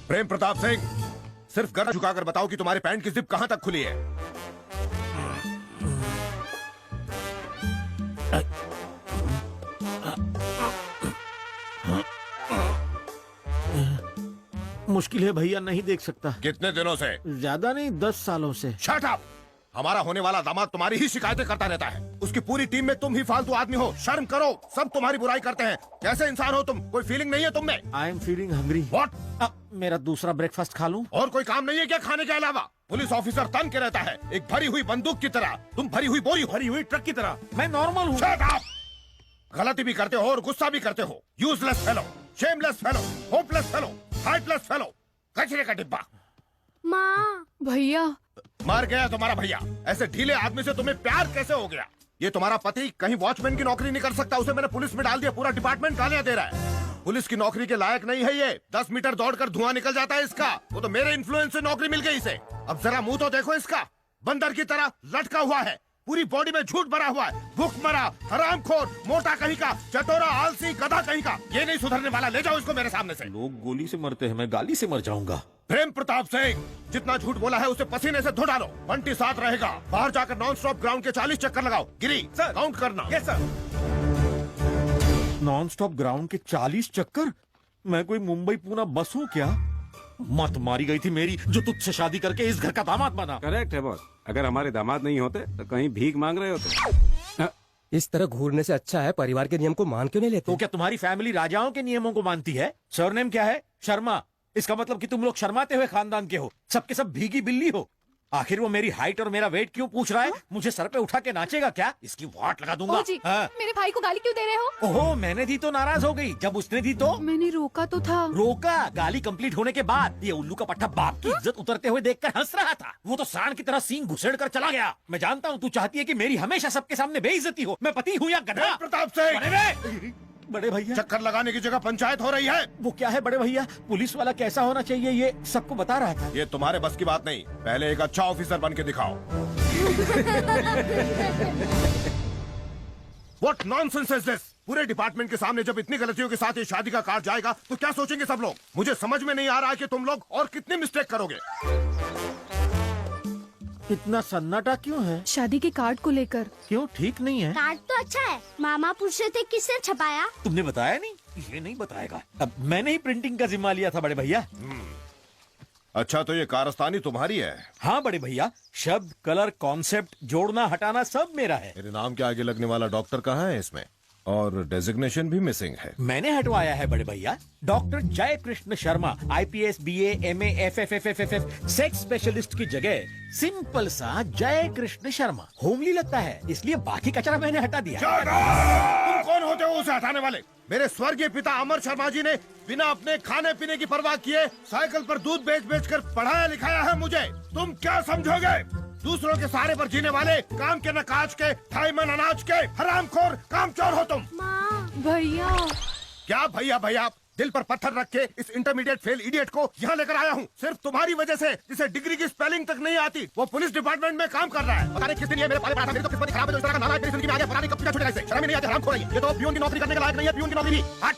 प्रेम प्रताप सिंह, सिर्फ गर्दन झुकाकर बताओ कि तुम्हारे पैंट की जिप कहां तक खुली है। मुश्किल है भैया, नहीं देख सकता। कितने दिनों से? ज्यादा नहीं, 10 सालों से। Shut up! हमारा होने वाला दामाद तुम्हारी ही शिकायतें करता रहता है। उसकी पूरी टीम में तुम ही फालतू आदमी हो। शर्म करो, सब तुम्हारी बुराई करते हैं। कैसे इंसान हो तुम? कोई फीलिंग नहीं है तुम में? I am feeling hungry. What? मेरा दूसरा ब्रेकफास्ट खा लूं? और कोई काम नहीं है क्या खाने के अलावा? पुलिस ऑफिसर तन के रहता है, एक भरी हुई बंदूक की तरह। तुम भरी हुई बोरी, भरी हुई ट्रक की तरह। मैं नॉर्मल हूँ। Shut up! गलती भी करते हो और गुस्सा भी करते हो। Useless fellow, shameless fellow, hopeless fellow, heartless fellow, कचरे का डिब्बा। माँ। भैया, मर गया तुम्हारा भैया। ऐसे ढीले आदमी से तुम्हें प्यार कैसे हो गया? ये तुम्हारा पति कहीं वॉचमैन की नौकरी नहीं कर सकता, उसे मैंने पुलिस में डाल दिया। पूरा डिपार्टमेंट गालियां दे रहा है। पुलिस की नौकरी के लायक नहीं है ये। 10 मीटर दौड़कर धुआं निकल जाता है इसका। वो तो मेरे इन्फ्लुएंस से नौकरी मिल गई इसे। अब जरा मुंह तो देखो इसका, बंदर की तरह लटका हुआ है। पूरी बॉडी में झूठ भरा हुआ है। भूख मरा, हरामखोर, मोटा कहीं का, चटोरा, आलसी, गधा कहीं का। ये नहीं सुधरने वाला। ले जाओ इसको मेरे सामने से। लोग गोली से मरते हैं, मैं गाली से मर जाऊंगा। प्रेम प्रताप सिंह, जितना झूठ बोला है उसे पसीने से धो डालो। बंटी साथ रहेगा। बाहर जाकर नॉन स्टॉप ग्राउंड के 40 चक्कर लगाओ। गिरी सर, काउंट करना। Yes sir. Non stop ground के 40 चक्कर? मैं कोई मुंबई पूना बस हूँ क्या? मत मारी गई थी मेरी, जो तुझसे शादी करके इस घर का दामाद बना। करेक्ट है बॉस। अगर हमारे दामाद नहीं होते तो कहीं भीख मांग रहे होते। इस तरह घूरने से अच्छा है परिवार के नियम को मान क्यों नहीं लेते? तो क्या तुम्हारी फैमिली राजाओं के नियमों को मानती है? सरनेम क्या है? शर्मा। इसका मतलब कि तुम लोग शर्माते हुए खानदान के हो। सबके सब भीगी बिल्ली हो। आखिर वो मेरी हाइट और मेरा वेट क्यों पूछ रहा है? मुझे सर पे उठा के नाचेगा क्या? इसकी वाट लगा दूंगा। जी, हाँ। मेरे भाई को गाली क्यों दे रहे हो? ओहो, मैंने दी तो नाराज हो गई। जब उसने दी तो मैंने रोका तो था। रोका। गाली कंप्लीट होने के बाद ये उल्लू का पट्टा बाप की इज्जत उतरते हुए देखकर हंस रहा था। वो तो सांड की तरह सींग घुसेड़ कर चला गया। मैं जानता हूँ तू चाहती है कि मेरी हमेशा सबके सामने बेइज्जती हो। मैं पति हूँ या गधा? प्रताप सिंह, बड़े भैया, चक्कर लगाने की जगह पंचायत हो रही है। वो क्या है बड़े भैया? पुलिस वाला कैसा होना चाहिए ये सबको बता रहा था। ये तुम्हारे बस की बात नहीं। पहले एक अच्छा ऑफिसर बन के दिखाओ। What nonsense is this? पूरे डिपार्टमेंट के सामने जब इतनी गलतियों के साथ ये शादी का कार्ड जाएगा तो क्या सोचेंगे सब लोग? मुझे समझ में नहीं आ रहा है कि तुम लोग और कितनी मिस्टेक करोगे। इतना सन्नाटा क्यों है? शादी के कार्ड को लेकर। क्यों, ठीक नहीं है? कार्ड तो अच्छा है। मामा पूछ रहे थे किससे छपाया? तुमने बताया नहीं? ये नहीं बताएगा। अब मैंने ही प्रिंटिंग का जिम्मा लिया था बड़े भैया। अच्छा, तो ये कारस्तानी तुम्हारी है? हाँ बड़े भैया, शब्द, कलर, कॉन्सेप्ट, जोड़ना हटाना सब मेरा है। मेरे नाम के आगे लगने वाला डॉक्टर कहाँ है इसमें? और डेजिग्नेशन भी मिसिंग है। मैंने हटवाया है बड़े भैया। डॉक्टर जय Krishna Sharma, IPS, BA, MA, FFFFF, sex specialist की जगह सिंपल सा जय कृष्ण शर्मा होमली लगता है, इसलिए बाकी कचरा मैंने हटा दिया। तुम कौन होते हो उसे हटाने वाले? मेरे स्वर्गीय पिता अमर शर्मा जी ने बिना अपने खाने पीने की परवाह किए साइकिल पर दूध बेच बेच कर पढ़ाया लिखाया है मुझे। तुम क्या समझोगे? दूसरों के सहारे पर जीने वाले, काम के न काज के, 2.5 मन अनाज के हरामखोर कामचोर हो तुम। माँ। भैया, क्या भैया भैया? दिल पर पत्थर रख के इस इंटरमीडिएट फेल इडियट को यहाँ लेकर आया हूँ सिर्फ तुम्हारी वजह से, जिसे डिग्री की स्पेलिंग तक नहीं आती। वो पुलिस डिपार्टमेंट में काम कर रहा है। पता नहीं किस दिन ये मेरे पाले पड़ा था। मेरी तो किस्मत खराब है जो इस तरह का नाला मेरी जिंदगी में आ गया। पता नहीं कब छूटा छूटेगा इसे। शर्म ही नहीं आती, हरामखोर है ये तो पियून की नौकरी करने के लायक नहीं है। पियून की नौकरी भी हट।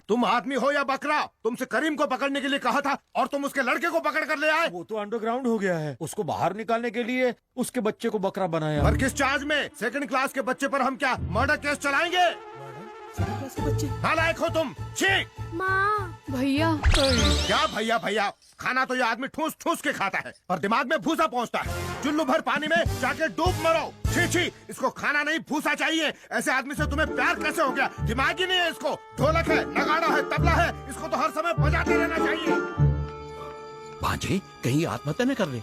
तुम आदमी हो या बकरा? तुमसे करीम को पकड़ने के लिए कहा था और तुम उसके लड़के को पकड़ कर ले आए। वो तो अंडरग्राउंड हो गया है। उसको बाहर निकालने के लिए उसके बच्चे को बकरा बनाया। पर किस चार्ज में? सेकंड क्लास के बच्चे पर हम क्या मर्डर केस चलाएंगे? नालायक हो तुम। छी! माँ। भैया, क्या भैया भैया? खाना तो ये आदमी ठूस ठूस के खाता है पर दिमाग में भूसा पहुंचता है। चुल्लू भर पानी में जाके डूब मरो। छी छी! इसको खाना नहीं भूसा चाहिए। ऐसे आदमी से तुम्हें प्यार कैसे हो गया? दिमाग ही नहीं है इसको। ढोलक है, नगाड़ा है, तबला है, इसको तो हर समय बजाते रहना चाहिए। भांजे, कहीं आत्महत्या न कर ले।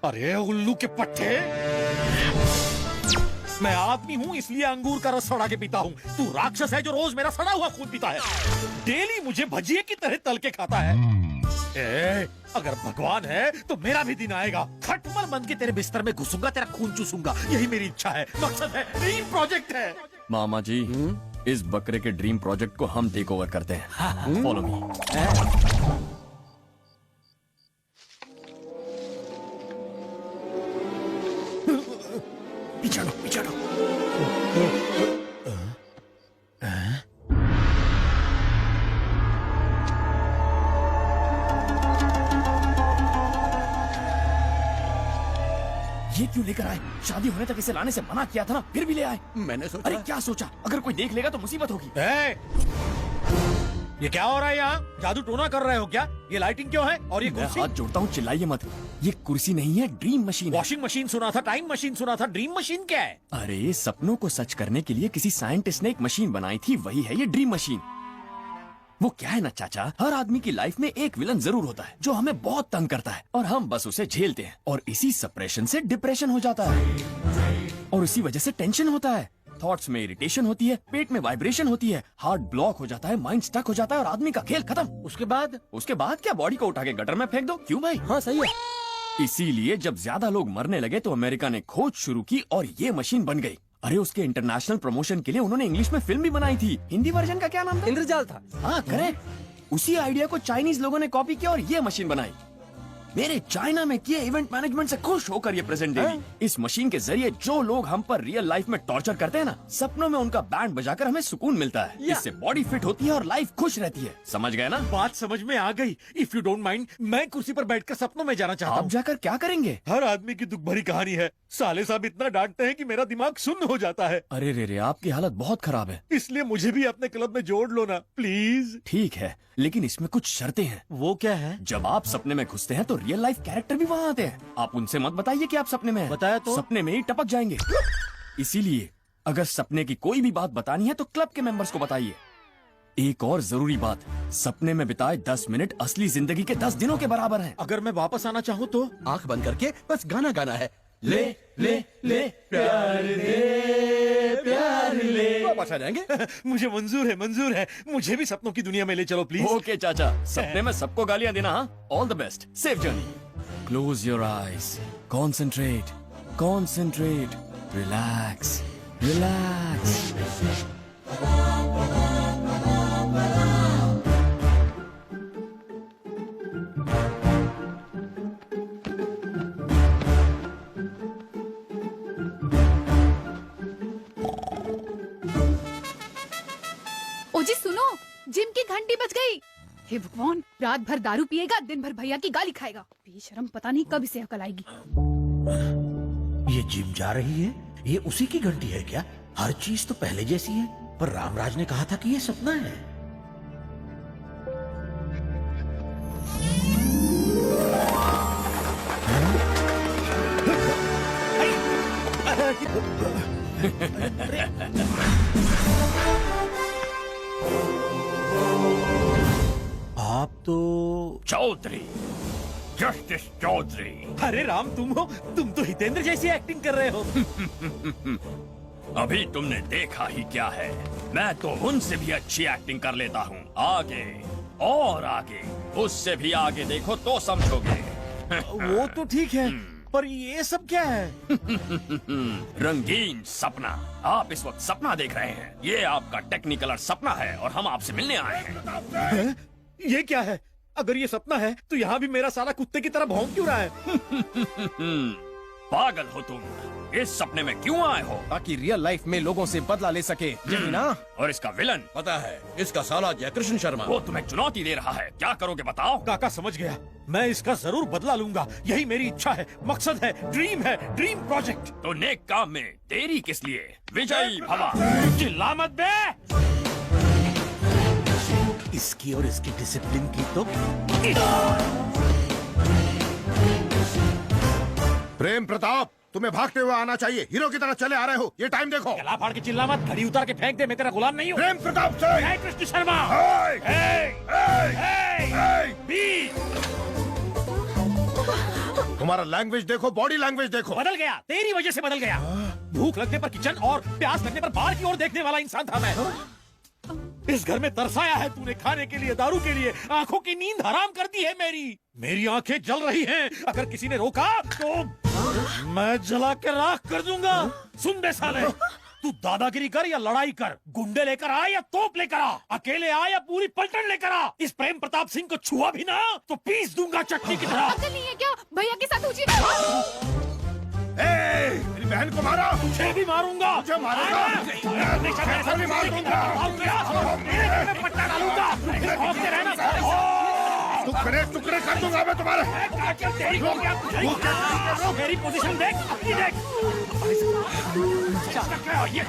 अरे उल्लू के पट्टे, मैं आदमी हूँ इसलिए अंगूर का रस सड़ा के पीता हूँ। तू राक्षस है जो रोज मेरा सड़ा हुआ खून पीता है। डेली मुझे भजिए की तरह तल के खाता है। अगर भगवान है तो मेरा भी दिन आएगा। खटमल बन के तेरे बिस्तर में घुसूंगा, तेरा खून चूसूंगा। यही मेरी इच्छा है, मकसद है, ड्रीम प्रोजेक्ट है। मामा जी, इस बकरे के ड्रीम प्रोजेक्ट को हम टेक ओवर करते हैं। Follow me. ये क्यों लेकर आए? शादी होने तक इसे लाने से मना किया था ना, फिर भी ले आए। मैंने सोचा अरे क्या सोचा? अगर कोई देख लेगा तो मुसीबत होगी। ए, ये क्या हो रहा है यहाँ? जादू टोना कर रहे हो क्या? ये लाइटिंग क्यों है? और ये मैं कुर्सी? हाथ जोड़ता हूँ, चिल्लाइए मत। ये कुर्सी नहीं है, ड्रीम मशीन है। वॉशिंग मशीन सुना था, टाइम मशीन सुना था, ड्रीम मशीन क्या है? अरे सपनों को सच करने के लिए किसी साइंटिस्ट ने एक मशीन बनाई थी, वही है ये ड्रीम मशीन। वो क्या है ना चाचा, हर आदमी की लाइफ में एक विलन जरूर होता है जो हमें बहुत तंग करता है और हम बस उसे झेलते हैं, और इसी सप्रेशन से डिप्रेशन हो जाता है और इसी वजह से टेंशन होता है, थॉट्स में इरिटेशन होती है, पेट में वाइब्रेशन होती है, हार्ट ब्लॉक हो जाता है, माइंड स्टक हो जाता है और आदमी का खेल खत्म। उसके बाद क्या बॉडी को उठा के गटर में फेंक दो? क्यों भाई? हाँ सही है। इसीलिए जब ज्यादा लोग मरने लगे तो अमेरिका ने खोज शुरू की और ये मशीन बन गई। अरे उसके इंटरनेशनल प्रमोशन के लिए उन्होंने इंग्लिश में फिल्म भी बनाई थी। हिंदी वर्जन का क्या नाम था? इंद्रजाल था। हाँ करेक्ट। उसी आइडिया को चाइनीज लोगों ने कॉपी किया और ये मशीन बनाई। मेरे चाइना में किए इवेंट मैनेजमेंट से खुश होकर ये प्रेजेंट देगी। इस मशीन के जरिए जो लोग हम पर रियल लाइफ में टॉर्चर करते हैं ना, सपनों में उनका बैंड बजाकर हमें सुकून मिलता है। इससे बॉडी फिट होती है और लाइफ खुश रहती है। समझ गए ना? बात समझ में आ गई। इफ यू डोंट माइंड, मैं कुर्सी पर बैठकर सपनों में जाना चाहता आप हूँ। जाकर क्या करेंगे? हर आदमी की दुख भरी कहानी है। साले साहब इतना डांटते हैं कि मेरा दिमाग सुन्न हो जाता है। अरे रे, आपकी हालत बहुत खराब है। इसलिए मुझे भी अपने क्लब में जोड़ लो ना प्लीज। ठीक है, लेकिन इसमें कुछ शर्तें हैं। वो क्या है? जब आप सपने में घुसते हैं तो रियल लाइफ कैरेक्टर भी वहाँ आते हैं। आप उनसे मत बताइए कि आप सपने में हैं। बताया तो? सपने में ही टपक जाएंगे। इसीलिए अगर सपने की कोई भी बात बतानी है तो क्लब के मेंबर्स को बताइए। एक और जरूरी बात, सपने में बिताए 10 मिनट असली जिंदगी के 10 दिनों के बराबर हैं। अगर मैं वापस आना चाहूँ तो? आंख बंद करके बस गाना गाना है। ले ले ले प्यार दे, प्यार ले। वापस आ जाएंगे। मुझे मंजूर है। मुझे भी सपनों की दुनिया में ले चलो प्लीज। ओके चाचा, सपने में सबको गालियां देना। हाँ, all the best, safe journey. Close your eyes, concentrate, concentrate, relax, relax. ओ जी सुनो, जिम की घंटी बज गई। हे भगवान, रात भर दारू पिएगा, दिन भर भैया की गाली खाएगा। बेशरम, पता नहीं कब इसे अकल आएगी। ये जिम जा रही है, ये उसी की घंटी है क्या? हर चीज तो पहले जैसी है, पर रामराज ने कहा था कि ये सपना है। आप तो चौधरी, जस्टिस चौधरी। अरे राम, तुम हो? तुम तो हितेंद्र जैसी एक्टिंग कर रहे हो। अभी तुमने देखा ही क्या है, मैं तो उनसे भी अच्छी एक्टिंग कर लेता हूँ। आगे और आगे, उससे भी आगे देखो तो समझोगे। वो तो ठीक है, पर ये सब क्या है? रंगीन सपना। आप इस वक्त सपना देख रहे हैं। ये आपका टेक्निकलर सपना है और हम आपसे मिलने आए हैं। ये क्या है? अगर ये सपना है तो यहाँ भी मेरा साला कुत्ते की तरह भौंक क्यों रहा है? पागल हो तुम? इस सपने में क्यों आए हो? ताकि रियल लाइफ में लोगों से बदला ले सके, यही ना? और इसका विलन पता है, इसका साला जयकृष्ण शर्मा। वो तुम्हें चुनौती दे रहा है। क्या करोगे बताओ? काका समझ गया, मैं इसका जरूर बदला लूंगा। यही मेरी इच्छा है, मकसद है, ड्रीम प्रोजेक्ट। तो नेक काम में देरी किस लिए? विजयी भवा। चिल्ला मत बे। इसकी और इसकी डिसिप्लिन की तो प्रेम प्रताप, तुम्हें भागते हुए आना चाहिए। हीरो की तरह चले आ रहे हो। ये टाइम देखो। गला फाड़ के चिल्ला मत, घड़ी उतार के फेंक दे। मैं तेरा गुलाम नहीं हूँ। प्रेम प्रताप से जय कृष्ण शर्मा। तुम्हारा लैंग्वेज देखो, बॉडी लैंग्वेज देखो। बदल गया, तेरी वजह से बदल गया। भूख लगने पर किचन और प्यास लगने पर बाहर की ओर देखने वाला इंसान था मैं। इस घर में तरसाया है तूने, खाने के लिए, दारू के लिए। आंखों की नींद हराम कर दी है मेरी आंखें जल रही हैं। अगर किसी ने रोका तो मैं जला के राख कर दूंगा। सुन बे साले, तू दादागिरी कर या लड़ाई कर, गुंडे लेकर आ या तोप लेकर आ, अकेले आ या पूरी पलटन लेकर आ, इस प्रेम प्रताप सिंह को छुआ भी ना तो पीस दूंगा चटनी की तरह। अकल नहीं है क्या? भैया के साथ उचित। मेरी बहन को मारा। तुझे भी मारूंगा। मुझे मारेगा? मैं भी मारूंगा। पट्टा डालूंगा। भौंकते रहना। टुकड़े टुकड़े कर दूंगा मैं तुम्हारे। मेरी पोजीशन देख, अपनी देख। क्या ये?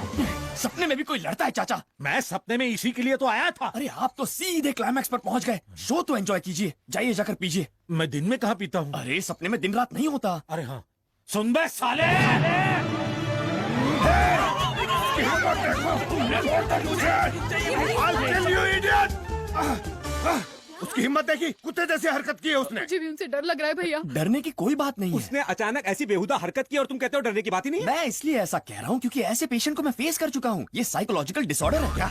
सपने में भी कोई लड़ता है चाचा? मैं सपने में इसी के लिए तो आया था। अरे आप तो सीधे क्लाइमैक्स पर पहुंच गए। शो तो एंजॉय कीजिए, जाइए जाकर पीजिए। मैं दिन में कहाँ पीता हूँ? अरे सपने में दिन रात नहीं होता। अरे हाँ, सुन बे साले। उसकी हिम्मत देखी, कुत्ते जैसी हरकत की है उसने। मुझे भी उनसे डर लग रहा है भैया। डरने की कोई बात नहीं है। उसने अचानक ऐसी बेहुदा हरकत की और तुम कहते हो डरने की बात ही नहीं है। मैं इसलिए ऐसा कह रहा हूँ क्योंकि ऐसे पेशेंट को मैं फेस कर चुका हूँ। ये साइकोलॉजिकल डिसऑर्डर है क्या?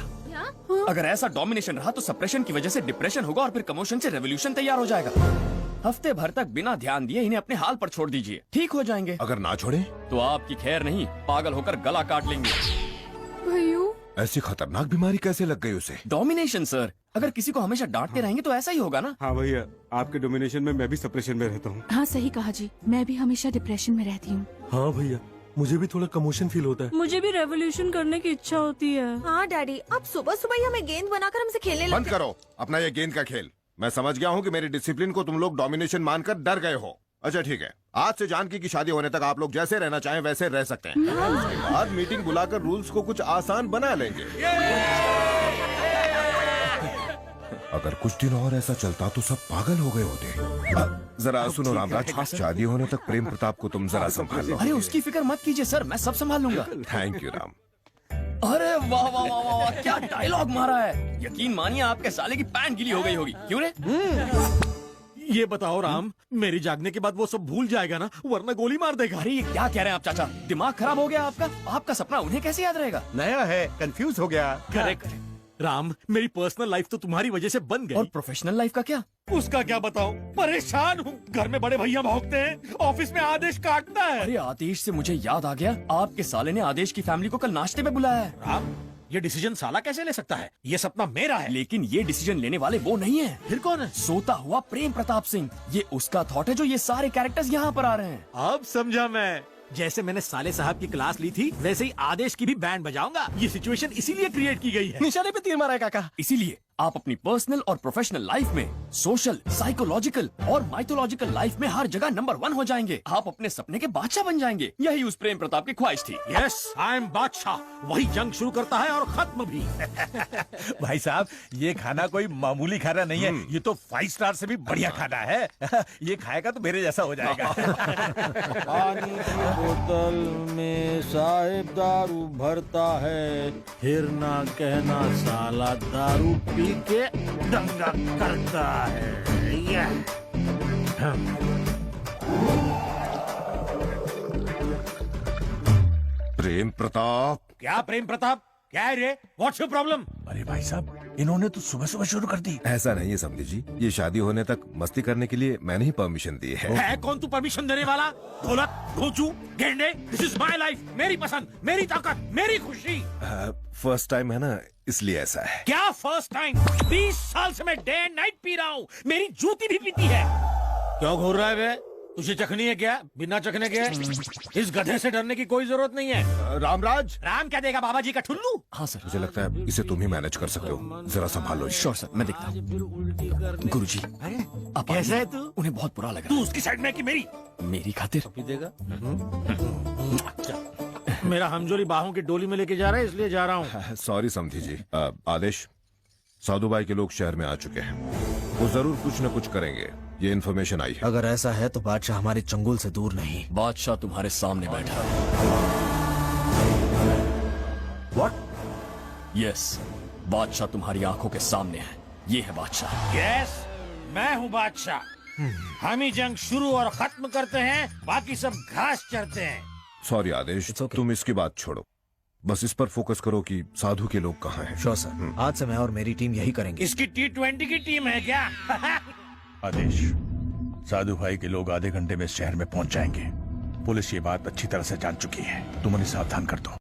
अगर ऐसा डोमिनेशन रहा तो सप्रेशन की वजह से डिप्रेशन होगा और फिर कमोशन से रेवोल्यूशन तैयार हो जाएगा। हफ्ते भर तक बिना ध्यान दिए इन्हें अपने हाल पर छोड़ दीजिए, ठीक हो जाएंगे। अगर ना छोड़े तो आपकी खैर नहीं, पागल होकर गला काट लेंगे। भैया ऐसी खतरनाक बीमारी कैसे लग गई उसे? डोमिनेशन सर, अगर किसी को हमेशा डांटते रहेंगे तो ऐसा ही होगा ना। हाँ भैया, आपके डोमिनेशन में मैं भी सप्रेशन में रहता हूँ। हाँ सही कहा जी, मैं भी हमेशा डिप्रेशन में रहती हूँ। हाँ भैया, मुझे भी थोड़ा कमोशन फील होता है। मुझे भी रेवोल्यूशन करने की इच्छा होती है। हाँ डैडी, आप सुबह सुबह ही हमें गेंद बनाकर हमसे खेलने बंद लगे। करो अपना ये गेंद का खेल। मैं समझ गया हूँ कि मेरी डिसिप्लिन को तुम लोग डोमिनेशन मानकर डर गए हो। अच्छा ठीक है, आज से जानकी की शादी होने तक आप लोग जैसे रहना चाहें वैसे रह सकते हैं। उसके बाद मीटिंग बुलाकर रूल्स को कुछ आसान बना लेंगे। अगर कुछ दिन और ऐसा चलता तो सब पागल हो गए होते। जरा सुनो रामराज, शादी होने तक प्रेम प्रताप को तुम जरा संभाल लो। अरे उसकी फिक्र मत कीजिए सर, मैं सब संभाल लूंगा। Thank you Ram. अरे वाह वाह वाह वाह वाह, क्या डायलॉग मारा है। यकीन मानिए आपके साले की पैंट गीली हो गई होगी। क्यों रे? ये बताओ राम, मेरी जागने के बाद वो सब भूल जाएगा ना, वरना गोली मार देगा। अरे ये क्या कह रहे हैं आप चाचा? दिमाग खराब हो गया आपका? आपका सपना उन्हें कैसे याद रहेगा? नया है, कंफ्यूज हो गया। करेक्ट राम, मेरी पर्सनल लाइफ तो तुम्हारी वजह से बन और गई। प्रोफेशनल लाइफ का क्या? उसका क्या बताऊं, परेशान हूँ। घर में बड़े भैया भौंकते हैं, ऑफिस में आदेश काटता है। अरे आदेश से मुझे याद आ गया, आपके साले ने आदेश की फैमिली को कल नाश्ते में बुलाया है। राम, ये डिसीजन साला कैसे ले सकता है? ये सपना मेरा है। लेकिन ये डिसीजन लेने वाले वो नहीं है। फिर कौन है? सोता हुआ प्रेम प्रताप सिंह। ये उसका थॉट है जो ये सारे कैरेक्टर्स यहाँ पर आ रहे हैं। अब समझा मैं। जैसे मैंने साले साहब की क्लास ली थी, वैसे ही आदेश की भी बैंड बजाऊंगा। ये सिचुएशन इसीलिए क्रिएट की गई है। निशाने पे तीर मारा है काका। इसीलिए आप अपनी पर्सनल और प्रोफेशनल लाइफ में सोशल, साइकोलॉजिकल और माइथोलॉजिकल लाइफ में हर जगह नंबर 1 हो जाएंगे। आप अपने सपने के बादशाह बन जाएंगे। यही उस प्रेम प्रताप की ख्वाहिश थी। यस, आई एम बादशाह। वही जंग शुरू करता है और खत्म भी। भाई साहब, ये खाना कोई मामूली खाना नहीं है, ये तो 5 स्टार से भी बढ़िया खाना है। ये खाएगा तो मेरे जैसा हो जाएगा। पानी की बोतल में साहेब दारू भरता है, फिर ना कहना साला दारू पी के दंगा करता है। प्रेम प्रताप। क्या प्रेम प्रताप? क्या है रे? What's your problem? अरे भाई साहब, इन्होंने तो सुबह सुबह शुरू कर दी। ऐसा नहीं है समझी जी, ये शादी होने तक मस्ती करने के लिए मैंने ही परमिशन दी है। कौन तू परमिशन देने वाला? ढोलक, घोंचू, गेंडे, दिस इज माय लाइफ। मेरी पसंद, मेरी ताकत, मेरी खुशी। फर्स्ट टाइम है ना, इसलिए ऐसा है। क्या फर्स्ट टाइम? 20 साल से मैं डे एंड नाइट पी रहा हूँ। मेरी जूती भी पीती है। क्यों घूर रहा है बे? तुझे चखनी है क्या? बिना चखने के इस गधे से डरने की कोई जरूरत नहीं है। रामराज, राम क्या देगा? बाबा जी का ठुल्लू। हाँ सर। मुझे लगता है इसे तुम ही मैनेज कर सकते हो, जरा संभाल लो। श्योर सर, मैं देखता हूँ। गुरुजी, आप कैसा है तू? उन्हें बहुत बुरा लगा। तू उसकी साइड में कि मेरी? मेरी खातिर। देगा। मेरा हमजोली बाहों की डोली में लेके जा रहा है, इसलिए जा रहा हूँ। सॉरी समझी जी। आदेश, साधु भाई के लोग शहर में आ चुके हैं, वो जरूर कुछ न कुछ करेंगे। ये इन्फॉर्मेशन आई है। अगर ऐसा है तो बादशाह हमारे चंगुल से दूर नहीं। बादशाह तुम्हारे सामने बैठा है। What? यस, बादशाह तुम्हारी आंखों के सामने है। ये है बादशाह। यस, मैं हूँ बादशाह। हम ही जंग शुरू और खत्म करते हैं, बाकी सब घास चरते हैं। सॉरी आदेश, okay. तुम इसकी बात छोड़ो, बस इस पर फोकस करो कि साधु के लोग कहाँ हैं। श्योर सर, आज से मैं और मेरी टीम यही करेंगे। इसकी T20 की टीम है क्या? आदेश, साधु भाई के लोग आधे घंटे में शहर में पहुंच जाएंगे। पुलिस ये बात अच्छी तरह से जान चुकी है, तुम उन्हें सावधान कर दो।